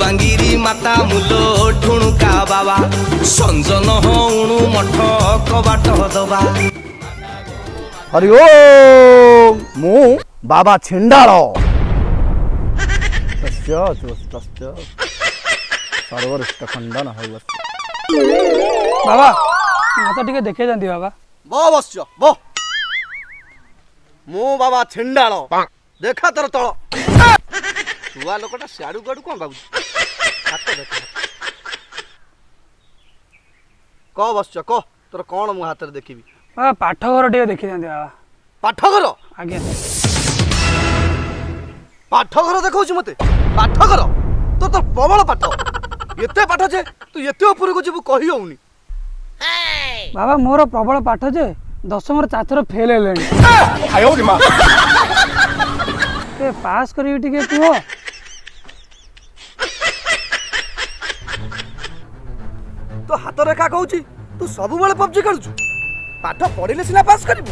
देवांगिरी माता मूलो ठुणुका बाबा संजन हणु मठ कबाट दबा। हरि ओम मु बाबा छिंडाल सर्वरिष्ट खंडन हो। बाबा हाथ टिके देखे जाती बाबा। बो बस बो मु बाबा छिंडाल देखा तर तल छुआ लोकटा सियाड़ू गड़ू कौन बाबू हाथ देख कह बस कह तोर कौन मु हाथ देखी बाबा पाठघर टिके देखी जाती बाबा। पाठघर आज्ञा पाठघर देखा मत पाठघर तो तो प्रबल पाठ एते पाठ जे तू एते ऊपर को जीव कही होउनी। बाबा मोर प्रबल पाठ जे 10 4 थर फेल हेलेनी पास करी टिके कुह। तो हाथ रेखा कहूँ तू सब बेले पबजी खेलुछु पाठ पढ़िले सिना पास करिबु।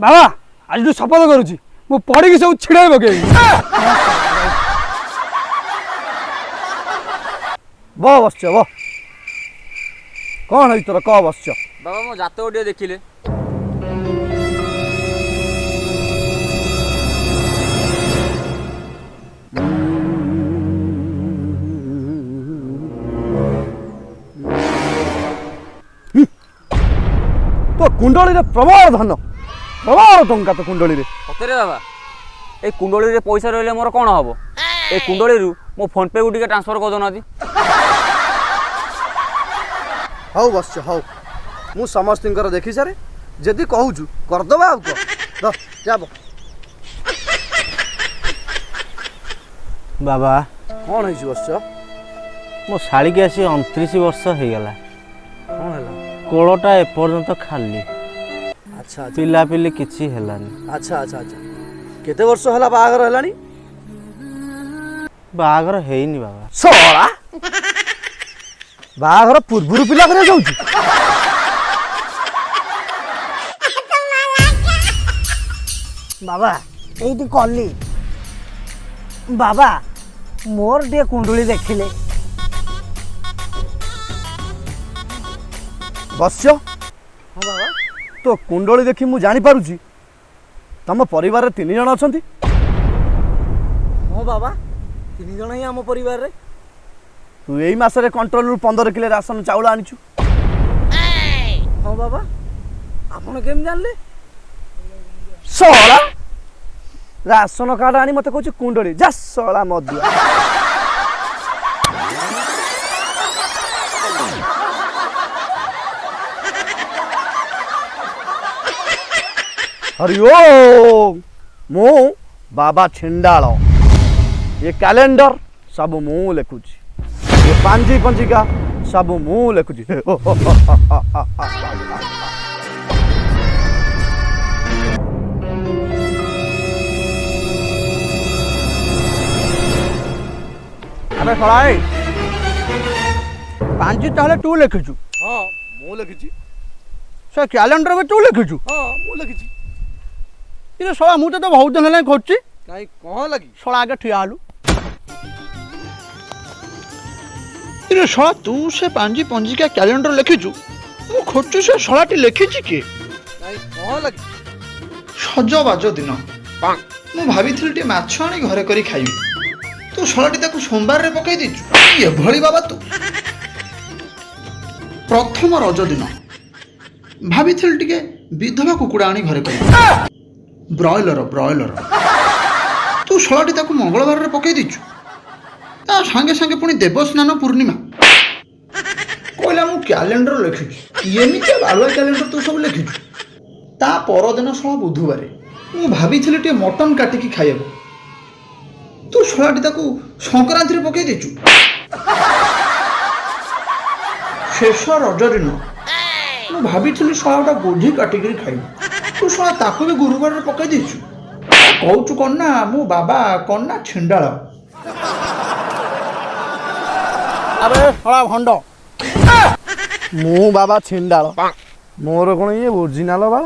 बाबा आज तू शपथ करुची मु पढ़ी सब छिड़ाई पकेबी। बो बस बो कौन है तोर कह बस बाबा मो जात गोटे देखिले तो कुंडली रे प्रबल धन प्रबल टंका तो कुंडली रे सतरे बाबा ए कुंडली रे पैसा रहले मोर कोन हबो ए कुंडली रु मो फोन पे गुटी के ट्रांसफर कर दो नादी। हौ बस हौ मु समस्तिंकर देखि सारे जदी कहूछु कर दबा आ तो जाबो। बाबा कौन है बस मो शाड़ी के आसी 29 वर्ष हो गला कौन है कोलटा एपर्यंत खाली अच्छा पिला पिली किछि हेलानी। अच्छा अच्छा अच्छा केते वर्ष हला बाहागर हलानी बाहागर हेइनी बाबा सोळा बाहागर पूर्वरु पिला करे जाउची। बाबा एइटी कली बाबा मोर टे कुंडली देखिले बस्यो हाँ बाबा तो कुंडली देखी मु जानी पारुची तम परिवार रे 3 जण अछंती। हाँ बाबा 3 जण ही हम परिवार रे। तू एई मासरे कंट्रोल रु 15 किलो राशन चाउल आनिछु। हाँ बाबा आपण केम जानले सोळा राशन कार्ड आनी मते कहूची कुंडली जा सोळा मधुआ। हरि ओम मु बाबा छिंडाल ये कैलेंडर सब मु लिखुची ये पांजी पंजिका सब मु लिखुची। अबे खड़ाई पांची ताले तू लिखिछु। हाँ मु लिखिची से कैलेंडर में तू लिखिछु। हाँ मु लिखिची इरे सोला मु तो बहुत दिन हेला खोजची काई कहाँ लगी सोला आगे ठिया हलु इरे सोला तू से पांजी पंजिका कैलेंडर लिखिछु मु खोजछु से सोलाटी लिखिछि के काई कहाँ लगी सजबाज दिन मु भाविथिली टे माछ आनी घरे करी खाइबी तू सोलाटी ताकू सोमवार रे पकाई देछु ये भली बाबा तू प्रथम रज दिन भाविथिली टिके विधवा कुकुड़ा आनी घरे करी ब्रॉयलर ब्रॉयलर तू सोलाटी ताकू मंगलवार रे पकाई देछु ता संगे संगे पुनी देवस्नान पूर्णिमा कहला मु कैलेंडर लिखिछु एमितिया बालुआ कैलेंडर तू सब लिखिछु ता परदिन सोला बुधवार मु भाविथिली टे मटन काटिकी खाइबो तू सोलाटी ताकू संक्रांति रे पकाई देछु शेष रज दिन मु भाविथिली सोलाटा गोधी काटिकी खाइबो तू सोला ताकू भी गुरुवार रे पकाई देछु कहूचु कन्ना मु बाबा कन्ना छिंडाल अबे सोला भंड मु बाबा छिंडाल मोर कोन ये ओरिजिनल बाबा